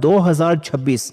2026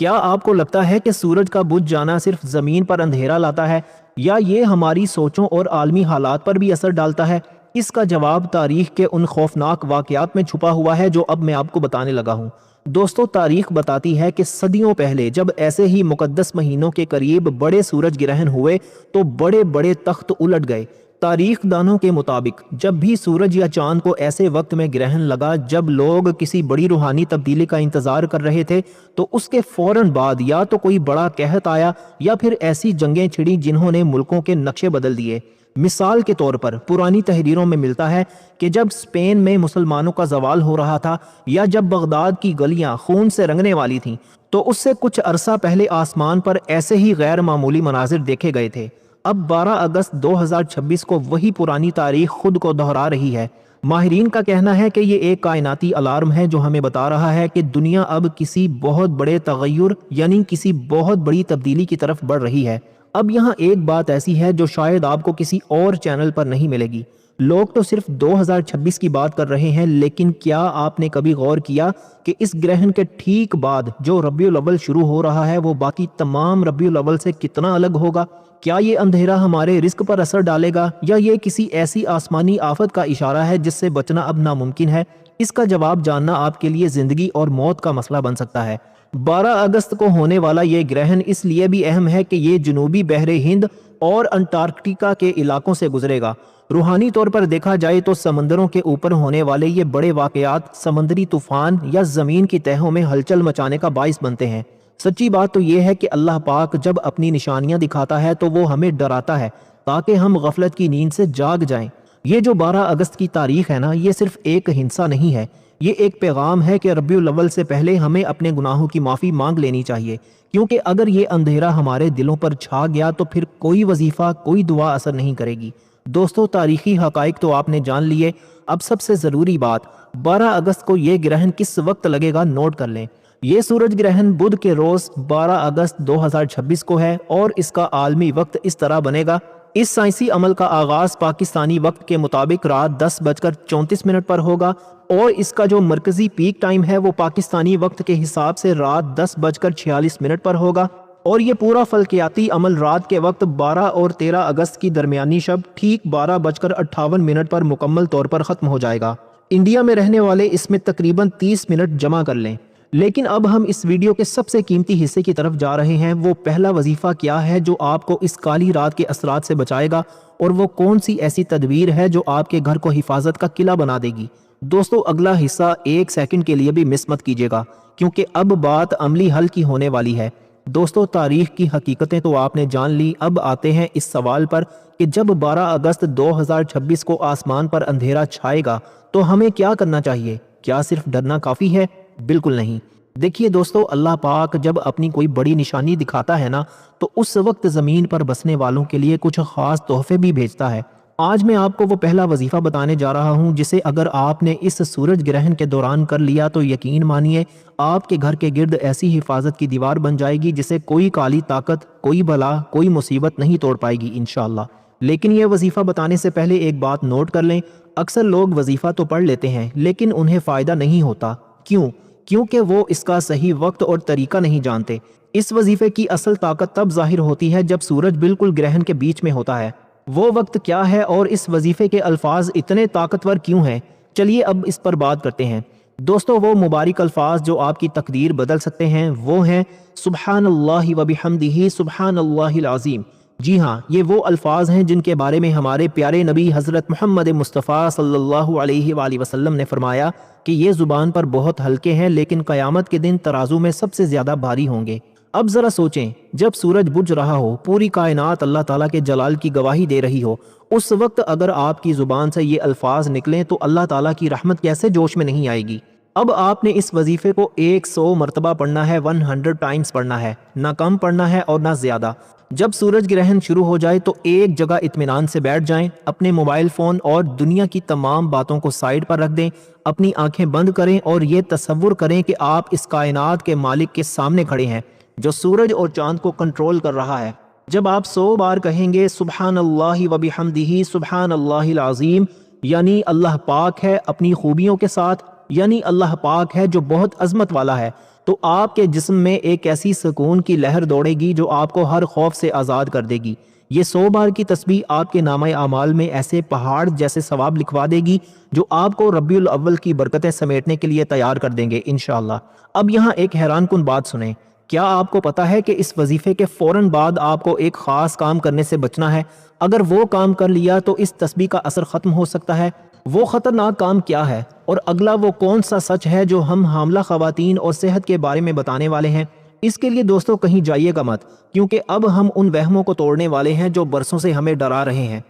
کیا آپ کو لگتا ہے کہ سورج کا بجھ جانا صرف زمین پر اندھیرا لاتا ہے یا یہ ہماری سوچوں اور عالمی حالات پر بھی اثر ڈالتا ہے؟ اس کا جواب تاریخ کے ان خوفناک واقعات میں چھپا ہوا ہے جو اب میں آپ کو بتانے لگا ہوں۔ دوستو، تاریخ بتاتی ہے کہ صدیوں پہلے جب ایسے ہی مقدس مہینوں کے قریب بڑے سورج گرہن ہوئے تو بڑے بڑے تخت الٹ گئے۔ تاریخ دانوں کے مطابق جب بھی سورج یا چاند کو ایسے وقت میں گرہن لگا جب لوگ کسی بڑی روحانی تبدیلی کا انتظار کر رہے تھے تو اس کے فوراً بعد یا تو کوئی بڑا قحط آیا یا پھر ایسی جنگیں چھڑیں جنہوں نے ملکوں کے نقشے بدل دیے۔ مثال کے طور پر پرانی تحریروں میں ملتا ہے کہ جب اسپین میں مسلمانوں کا زوال ہو رہا تھا یا جب بغداد کی گلیاں خون سے رنگنے والی تھیں تو اس سے کچھ عرصہ پہلے آسمان پر ایسے ہی غیر معمولی مناظر دیکھے گئے تھے۔ اب 12 اگست 2026 کو وہی پرانی تاریخ خود کو دہرا رہی ہے۔ ماہرین کا کہنا ہے کہ یہ ایک کائناتی الارم ہے جو ہمیں بتا رہا ہے کہ دنیا اب کسی بہت بڑے تغیر یعنی کسی بہت بڑی تبدیلی کی طرف بڑھ رہی ہے۔ اب یہاں ایک بات ایسی ہے جو شاید آپ کو کسی اور چینل پر نہیں ملے گی۔ لوگ تو صرف 2026 کی بات کر رہے ہیں، لیکن کیا آپ نے کبھی غور کیا کہ اس گرہن کے ٹھیک بعد جو ربیع الاول شروع ہو رہا ہے وہ باقی تمام ربیع الاول سے کتنا الگ ہوگا؟ کیا یہ اندھیرا ہمارے رزق پر اثر ڈالے گا یا یہ کسی ایسی آسمانی آفت کا اشارہ ہے جس سے بچنا اب ناممکن ہے؟ اس کا جواب جاننا آپ کے لیے زندگی اور موت کا مسئلہ بن سکتا ہے۔ 12 اگست کو ہونے والا یہ گرہن اس لیے بھی اہم ہے کہ یہ جنوبی بحر ہند اور انٹارکٹیکا کے علاقوں سے گزرے گا۔ روحانی طور پر دیکھا جائے تو سمندروں کے اوپر ہونے والے یہ بڑے واقعات سمندری طوفان یا زمین کی تہوں میں ہلچل مچانے کا باعث بنتے ہیں۔ سچی بات تو یہ ہے کہ اللہ پاک جب اپنی نشانیاں دکھاتا ہے تو وہ ہمیں ڈراتا ہے تاکہ ہم غفلت کی نیند سے جاگ جائیں۔ یہ جو 12 اگست کی تاریخ ہے نا، یہ صرف ایک ہنسا نہیں ہے، یہ ایک پیغام ہے کہ ربیع الاول سے پہلے ہمیں اپنے گناہوں کی معافی مانگ لینی چاہیے، کیونکہ اگر یہ اندھیرا ہمارے دلوں پر چھا گیا تو پھر کوئی وظیفہ کوئی دعا اثر نہیں کرے گی۔ دوستو، تاریخی حقائق تو آپ نے جان لیے، اب سب سے ضروری بات 12 اگست کو یہ گرہن کس وقت لگے گا نوٹ کر لیں۔ یہ سورج گرہن بدھ کے روز 12 اگست 2026 کو ہے اور اس کا عالمی وقت اس طرح بنے گا۔ اس سائنسی عمل کا آغاز پاکستانی وقت کے مطابق رات 10:34 پر ہوگا اور اس کا جو مرکزی پیک ٹائم ہے وہ پاکستانی وقت کے حساب سے رات 10:46 پر ہوگا اور یہ پورا فلکیاتی عمل رات کے وقت 12 اور 13 اگست کی درمیانی شب ٹھیک 12:58 پر مکمل طور پر ختم ہو جائے گا۔ انڈیا میں رہنے والے اس میں تقریباً 30 منٹ جمع کر لیں۔ لیکن اب ہم اس ویڈیو کے سب سے قیمتی حصے کی طرف جا رہے ہیں۔ وہ پہلا وظیفہ کیا ہے جو آپ کو اس کالی رات کے اثرات سے بچائے گا، اور وہ کون سی ایسی تدبیر ہے جو آپ کے گھر کو حفاظت کا قلعہ بنا دے گی؟ دوستو، اگلا حصہ 1 سیکنڈ کے لیے بھی مس مت کیجیے گا، کیونکہ اب بات عملی حل کی ہونے والی ہے۔ دوستو، تاریخ کی حقیقتیں تو آپ نے جان لی، اب آتے ہیں اس سوال پر کہ جب 12 اگست 2026 کو آسمان پر اندھیرا چھائے گا تو ہمیں کیا کرنا چاہیے؟ کیا صرف ڈرنا کافی ہے؟ بالکل نہیں۔ دیکھیے دوستو، اللہ پاک جب اپنی کوئی بڑی نشانی دکھاتا ہے نا تو اس وقت زمین پر بسنے والوں کے لیے کچھ خاص تحفے بھی بھیجتا ہے۔ آج میں آپ کو وہ پہلا وظیفہ بتانے جا رہا ہوں جسے اگر آپ نے اس سورج گرہن کے دوران کر لیا تو یقین مانیے آپ کے گھر کے گرد ایسی حفاظت کی دیوار بن جائے گی جسے کوئی کالی طاقت، کوئی بلا، کوئی مصیبت نہیں توڑ پائے گی انشاءاللہ۔ لیکن یہ وظیفہ بتانے سے پہلے ایک بات نوٹ کر لیں، اکثر لوگ وظیفہ تو پڑھ لیتے ہیں لیکن انہیں فائدہ نہیں ہوتا۔ کیونکہ وہ اس کا صحیح وقت اور طریقہ نہیں جانتے۔ اس وظیفے کی اصل طاقت تب ظاہر ہوتی ہے جب سورج بالکل گرہن کے بیچ میں ہوتا ہے۔ وہ وقت کیا ہے اور اس وظیفے کے الفاظ اتنے طاقتور کیوں ہیں؟ چلیے اب اس پر بات کرتے ہیں۔ دوستو، وہ مبارک الفاظ جو آپ کی تقدیر بدل سکتے ہیں وہ ہیں سبحان اللہ و بحمدہ سبحان اللہ العظیم۔ جی ہاں، یہ وہ الفاظ ہیں جن کے بارے میں ہمارے پیارے نبی حضرت محمد مصطفیٰ صلی اللہ علیہ وآلہ وسلم نے فرمایا کہ یہ زبان پر بہت ہلکے ہیں لیکن قیامت کے دن ترازو میں سب سے زیادہ بھاری ہوں گے۔ اب ذرا سوچیں، جب سورج بجھ رہا ہو، پوری کائنات اللہ تعالیٰ کے جلال کی گواہی دے رہی ہو، اس وقت اگر آپ کی زبان سے یہ الفاظ نکلیں تو اللہ تعالیٰ کی رحمت کیسے جوش میں نہیں آئے گی؟ اب آپ نے اس وظیفے کو 100 مرتبہ پڑھنا ہے، 100 ٹائمز پڑھنا ہے، نہ کم پڑھنا ہے اور نہ زیادہ۔ جب سورج گرہن شروع ہو جائے تو ایک جگہ اطمینان سے بیٹھ جائیں، اپنے موبائل فون اور دنیا کی تمام باتوں کو سائیڈ پر رکھ دیں، اپنی آنکھیں بند کریں اور یہ تصور کریں کہ آپ اس کائنات کے مالک کے سامنے کھڑے ہیں جو سورج اور چاند کو کنٹرول کر رہا ہے۔ جب آپ 100 بار کہیں گے سبحان اللہ و بحمدہ سبحان اللہ العظیم، یعنی اللہ پاک ہے اپنی خوبیوں کے ساتھ، یعنی اللہ پاک ہے جو بہت عظمت والا ہے، تو آپ کے جسم میں ایک ایسی سکون کی لہر دوڑے گی جو آپ کو ہر خوف سے آزاد کر دے گی۔ یہ 100 بار کی تسبیح آپ کے نامہ اعمال میں ایسے پہاڑ جیسے ثواب لکھوا دے گی جو آپ کو ربیع الاول کی برکتیں سمیٹنے کے لیے تیار کر دیں گے انشاءاللہ۔ اب یہاں ایک حیران کن بات سنیں، کیا آپ کو پتا ہے کہ اس وظیفے کے فوراً بعد آپ کو ایک خاص کام کرنے سے بچنا ہے؟ اگر وہ کام کر لیا تو اس تسبیح کا اثر ختم ہو سکتا ہے۔ وہ خطرناک کام کیا ہے اور اگلا وہ کون سا سچ ہے جو ہم حاملہ خواتین اور صحت کے بارے میں بتانے والے ہیں؟ اس کے لیے دوستوں کہیں جائیے گا مت، کیونکہ اب ہم ان وہموں کو توڑنے والے ہیں جو برسوں سے ہمیں ڈرا رہے ہیں۔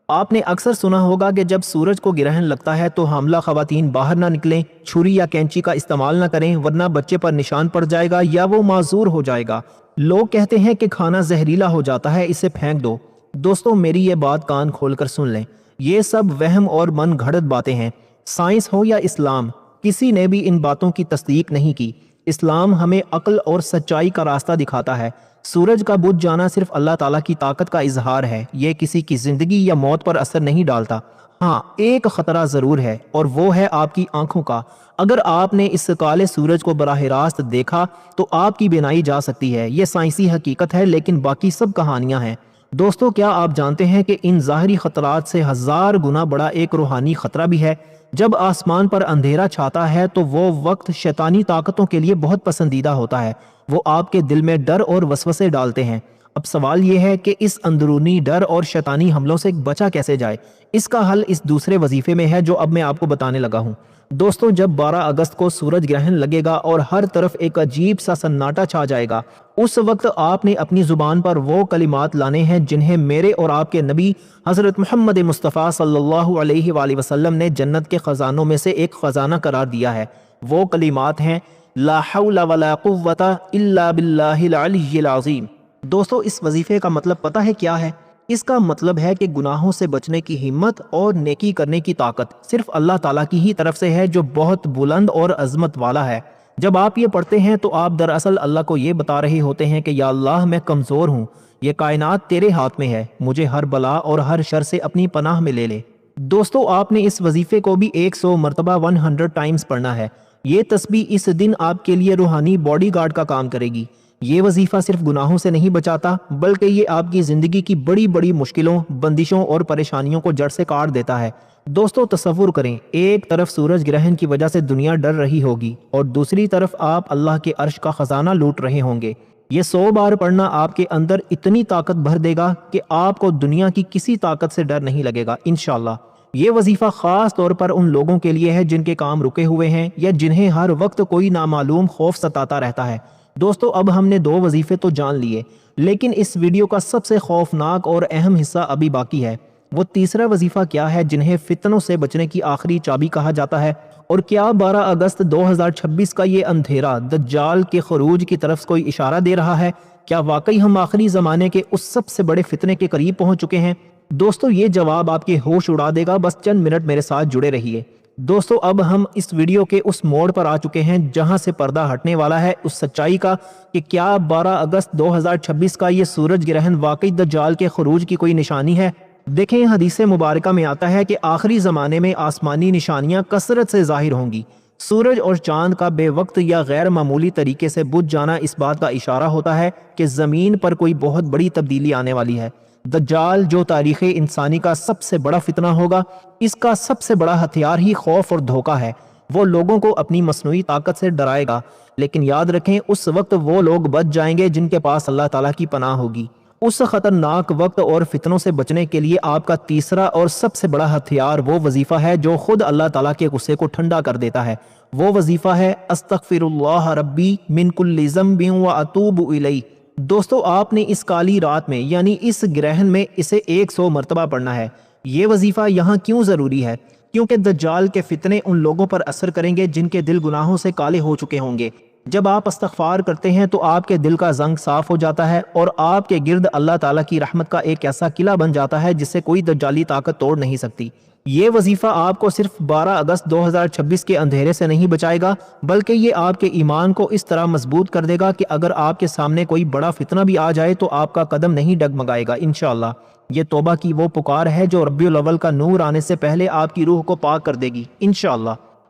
آپ نے اکثر سنا ہوگا کہ جب سورج کو گرہن لگتا ہے تو حاملہ خواتین باہر نہ نکلیں، چھری یا کینچی کا استعمال نہ کریں ورنہ بچے پر نشان پڑ جائے گا یا وہ معذور ہو جائے گا۔ لوگ کہتے ہیں کہ کھانا زہریلا ہو جاتا ہے، اسے پھینک دو۔ دوستوں میری یہ بات کان کھول کر سن لیں، یہ سب وہم اور من گھڑت باتیں ہیں۔ سائنس ہو یا اسلام، کسی نے بھی ان باتوں کی تصدیق نہیں کی۔ اسلام ہمیں عقل اور سچائی کا راستہ دکھاتا ہے۔ سورج کا بجھ جانا صرف اللہ تعالیٰ کی طاقت کا اظہار ہے، یہ کسی کی زندگی یا موت پر اثر نہیں ڈالتا۔ ہاں ایک خطرہ ضرور ہے اور وہ ہے آپ کی آنکھوں کا۔ اگر آپ نے اس کالے سورج کو براہ راست دیکھا تو آپ کی بینائی جا سکتی ہے، یہ سائنسی حقیقت ہے، لیکن باقی سب کہانیاں ہیں۔ دوستو کیا آپ جانتے ہیں کہ ان ظاہری خطرات سے 1000 گنا بڑا ایک روحانی خطرہ بھی ہے؟ جب آسمان پر اندھیرا چھاتا ہے تو وہ وقت شیطانی طاقتوں کے لیے بہت پسندیدہ ہوتا ہے، وہ آپ کے دل میں ڈر اور وسوسے ڈالتے ہیں۔ اب سوال یہ ہے کہ اس اندرونی ڈر اور شیطانی حملوں سے بچا کیسے جائے؟ اس کا حل اس دوسرے وظیفے میں ہے جو اب میں آپ کو بتانے لگا ہوں۔ دوستو جب 12 اگست کو سورج گرہن لگے گا اور ہر طرف ایک عجیب سا سناٹا چھا جائے گا، اس وقت آپ نے اپنی زبان پر وہ کلمات لانے ہیں جنہیں میرے اور آپ کے نبی حضرت محمد مصطفیٰ صلی اللہ علیہ وآلہ وسلم نے جنت کے خزانوں میں سے ایک خزانہ قرار دیا ہے۔ وہ کلمات ہیں لا حول ولا قوت الا باللہ العلی العظیم۔ دوستو اس وظیفے کا مطلب پتہ ہے کیا ہے؟ اس کا مطلب ہے کہ گناہوں سے بچنے کی ہمت اور نیکی کرنے کی طاقت صرف اللہ تعالیٰ کی ہی طرف سے ہے جو بہت بلند اور عظمت والا ہے۔ جب آپ یہ پڑھتے ہیں تو آپ دراصل اللہ کو یہ بتا رہے ہوتے ہیں کہ یا اللہ میں کمزور ہوں، یہ کائنات تیرے ہاتھ میں ہے، مجھے ہر بلا اور ہر شر سے اپنی پناہ میں لے لے۔ دوستو آپ نے اس وظیفے کو بھی 100 مرتبہ 100 ٹائمز پڑھنا ہے۔ یہ تسبیح اس دن آپ کے لیے روحانی باڈی گارڈ کا کام کرے گی۔ یہ وظیفہ صرف گناہوں سے نہیں بچاتا بلکہ یہ آپ کی زندگی کی بڑی بڑی مشکلوں، بندشوں اور پریشانیوں کو جڑ سے کاٹ دیتا ہے۔ دوستو تصور کریں، ایک طرف سورج گرہن کی وجہ سے دنیا ڈر رہی ہوگی اور دوسری طرف آپ اللہ کے عرش کا خزانہ لوٹ رہے ہوں گے۔ یہ 100 بار پڑھنا آپ کے اندر اتنی طاقت بھر دے گا کہ آپ کو دنیا کی کسی طاقت سے ڈر نہیں لگے گا انشاءاللہ۔ یہ وظیفہ خاص طور پر ان لوگوں کے لیے ہے جن کے کام رکے ہوئے ہیں یا جنہیں ہر وقت کوئی نامعلوم خوف ستاتا رہتا ہے۔ دوستو اب ہم نے 2 وظیفے تو جان لیے، لیکن اس ویڈیو کا سب سے خوفناک اور اہم حصہ ابھی باقی ہے۔ وہ تیسرا وظیفہ کیا ہے جنہیں فتنوں سے بچنے کی آخری چابی کہا جاتا ہے؟ اور کیا 12 اگست 2026 کا یہ اندھیرا دجال کے خروج کی طرف کوئی اشارہ دے رہا ہے؟ کیا واقعی ہم آخری زمانے کے اس سب سے بڑے فتنے کے قریب پہنچ چکے ہیں؟ دوستو یہ جواب آپ کے ہوش اڑا دے گا، بس چند منٹ میرے ساتھ جڑے رہیے۔ دوستو اب ہم اس ویڈیو کے اس موڑ پر آ چکے ہیں جہاں سے پردہ ہٹنے والا ہے اس سچائی کا کہ کیا 12 اگست 2026 کا یہ سورج گرہن واقعی دجال کے خروج کی کوئی نشانی ہے؟ دیکھیں حدیث مبارکہ میں آتا ہے کہ آخری زمانے میں آسمانی نشانیاں کثرت سے ظاہر ہوں گی۔ سورج اور چاند کا بے وقت یا غیر معمولی طریقے سے بجھ جانا اس بات کا اشارہ ہوتا ہے کہ زمین پر کوئی بہت بڑی تبدیلی آنے والی ہے۔ دجال جو تاریخ انسانی کا سب سے بڑا فتنہ ہوگا، اس کا سب سے بڑا ہتھیار ہی خوف اور دھوکہ ہے۔ وہ لوگوں کو اپنی مصنوعی طاقت سے ڈرائے گا، لیکن یاد رکھیں اس وقت وہ لوگ بچ جائیں گے جن کے پاس اللہ تعالیٰ کی پناہ ہوگی۔ اس خطرناک وقت اور فتنوں سے بچنے کے لیے آپ کا تیسرا اور سب سے بڑا ہتھیار وہ وظیفہ ہے جو خود اللہ تعالیٰ کے غصے کو ٹھنڈا کر دیتا ہے۔ وہ وظیفہ ہے استغفر اللہ ربی من کل ذنب واتوب الیہ۔ دوستو آپ نے اس کالی رات میں یعنی اس گرہن میں اسے 100 مرتبہ پڑھنا ہے۔ یہ وظیفہ یہاں کیوں ضروری ہے؟ کیونکہ دجال کے فتنے ان لوگوں پر اثر کریں گے جن کے دل گناہوں سے کالے ہو چکے ہوں گے۔ جب آپ استغفار کرتے ہیں تو آپ کے دل کا زنگ صاف ہو جاتا ہے اور آپ کے گرد اللہ تعالیٰ کی رحمت کا ایک ایسا قلعہ بن جاتا ہے جسے کوئی دجالی طاقت توڑ نہیں سکتی۔ یہ وظیفہ آپ کو صرف 12 اگست 2026 کے اندھیرے سے نہیں بچائے گا بلکہ یہ آپ کے ایمان کو اس طرح مضبوط کر دے گا کہ اگر آپ کے سامنے کوئی بڑا فتنہ بھی آ جائے تو آپ کا قدم نہیں ڈگمگائے گا انشاءاللہ۔ یہ توبہ کی وہ پکار ہے جو ربیع الاول کا نور آنے سے پہلے آپ کی روح کو پاک کر دے گی انشاءاللہ۔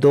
2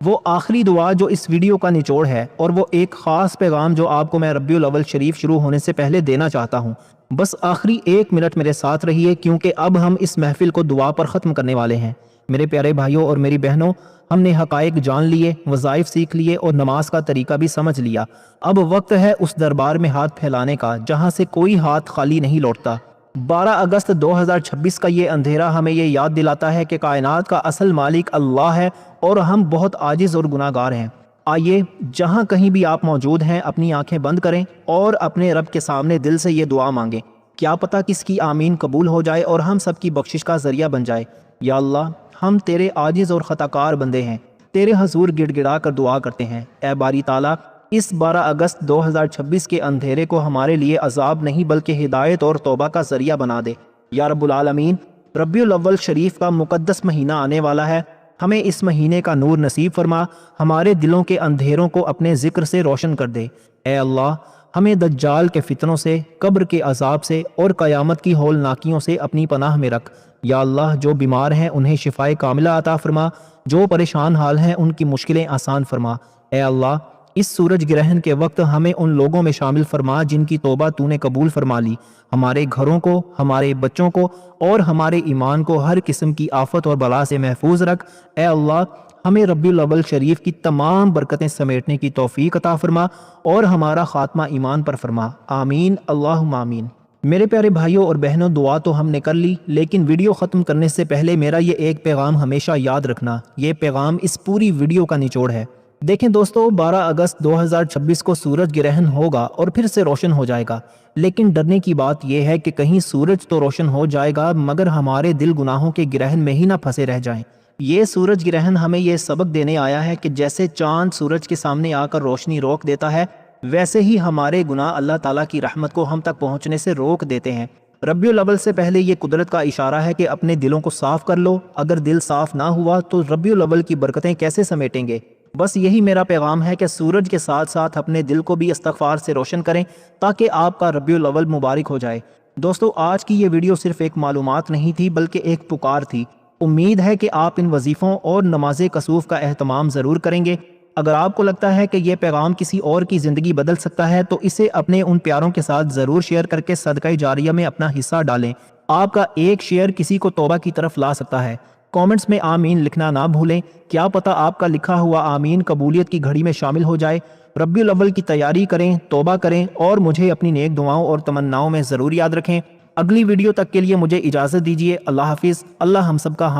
وہ آخری دعا جو اس ویڈیو کا نچوڑ ہے، اور وہ ایک خاص پیغام جو آپ کو میں ربیع الاول شریف شروع ہونے سے پہلے دینا چاہتا ہوں۔ بس آخری 1 منٹ میرے ساتھ رہیے، کیونکہ اب ہم اس محفل کو دعا پر ختم کرنے والے ہیں۔ میرے پیارے بھائیوں اور میری بہنوں، ہم نے حقائق جان لیے، وظائف سیکھ لیے اور نماز کا طریقہ بھی سمجھ لیا۔ اب وقت ہے اس دربار میں ہاتھ پھیلانے کا جہاں سے کوئی ہاتھ خالی نہیں لوٹتا۔ 12 اگست 2026 کا یہ اندھیرا ہمیں یہ یاد دلاتا ہے کہ کائنات کا اصل مالک اللہ ہے اور ہم بہت عاجز اور گناہ گار ہیں۔ آئیے، جہاں کہیں بھی آپ موجود ہیں، اپنی آنکھیں بند کریں اور اپنے رب کے سامنے دل سے یہ دعا مانگیں۔ کیا پتہ کس کی آمین قبول ہو جائے اور ہم سب کی بخشش کا ذریعہ بن جائے۔ یا اللہ، ہم تیرے عاجز اور خطا کار بندے ہیں، تیرے حضور گڑ گڑا کر دعا کرتے ہیں۔ اے باری تعالیٰ، اس 12 اگست 2026 کے اندھیرے کو ہمارے لیے عذاب نہیں بلکہ ہدایت اور توبہ کا ذریعہ بنا دے۔ یا رب العالمین، ربیع الاول شریف کا مقدس مہینہ آنے والا ہے، ہمیں اس مہینے کا نور نصیب فرما، ہمارے دلوں کے اندھیروں کو اپنے ذکر سے روشن کر دے۔ اے اللہ، ہمیں دجال کے فتنوں سے، قبر کے عذاب سے اور قیامت کی ہولناکیوں سے اپنی پناہ میں رکھ۔ یا اللہ، جو بیمار ہیں انہیں شفائے کاملہ عطا فرما، جو پریشان حال ہیں ان کی مشکلیں آسان فرما۔ اے اللہ، اس سورج گرہن کے وقت ہمیں ان لوگوں میں شامل فرما جن کی توبہ تو نے قبول فرما لی۔ ہمارے گھروں کو، ہمارے بچوں کو اور ہمارے ایمان کو ہر قسم کی آفت اور بلا سے محفوظ رکھ۔ اے اللہ، ہمیں ربیع الاول شریف کی تمام برکتیں سمیٹنے کی توفیق عطا فرما اور ہمارا خاتمہ ایمان پر فرما۔ آمین، اللہم آمین۔ میرے پیارے بھائیوں اور بہنوں، دعا تو ہم نے کر لی، لیکن ویڈیو ختم کرنے سے پہلے میرا یہ ایک پیغام ہمیشہ یاد رکھنا۔ یہ پیغام اس پوری ویڈیو کا نچوڑ ہے۔ دیکھیں دوستو، 12 اگست 2026 کو سورج گرہن ہوگا اور پھر سے روشن ہو جائے گا، لیکن ڈرنے کی بات یہ ہے کہ کہیں سورج تو روشن ہو جائے گا مگر ہمارے دل گناہوں کے گرہن میں ہی نہ پھنسے رہ جائیں۔ یہ سورج گرہن ہمیں یہ سبق دینے آیا ہے کہ جیسے چاند سورج کے سامنے آ کر روشنی روک دیتا ہے، ویسے ہی ہمارے گناہ اللہ تعالیٰ کی رحمت کو ہم تک پہنچنے سے روک دیتے ہیں۔ ربیع الاول سے پہلے یہ قدرت کا اشارہ ہے کہ اپنے دلوں کو صاف کر لو۔ اگر دل صاف نہ ہوا تو ربیع الاول کی برکتیں کیسے سمیٹیں گے؟ بس یہی میرا پیغام ہے کہ سورج کے ساتھ ساتھ اپنے دل کو بھی استغفار سے روشن کریں تاکہ آپ کا ربیع الاول مبارک ہو جائے۔ دوستو، آج کی یہ ویڈیو صرف ایک معلومات نہیں تھی بلکہ ایک پکار تھی۔ امید ہے کہ آپ ان وظیفوں اور نماز کسوف کا اہتمام ضرور کریں گے۔ اگر آپ کو لگتا ہے کہ یہ پیغام کسی اور کی زندگی بدل سکتا ہے تو اسے اپنے ان پیاروں کے ساتھ ضرور شیئر کر کے صدقہ جاریہ میں اپنا حصہ ڈالیں۔ آپ کا ایک شیئر کسی کو توبہ کی طرف لا سکتا ہے۔ کامنٹس میں آمین لکھنا نہ بھولیں، کیا پتہ آپ کا لکھا ہوا آمین قبولیت کی گھڑی میں شامل ہو جائے۔ ربیع الاول کی تیاری کریں، توبہ کریں اور مجھے اپنی نیک دعاؤں اور تمناؤں میں ضرور یاد رکھیں۔ اگلی ویڈیو تک کے لیے مجھے اجازت دیجیے۔ اللہ حافظ۔ اللہ ہم سب کا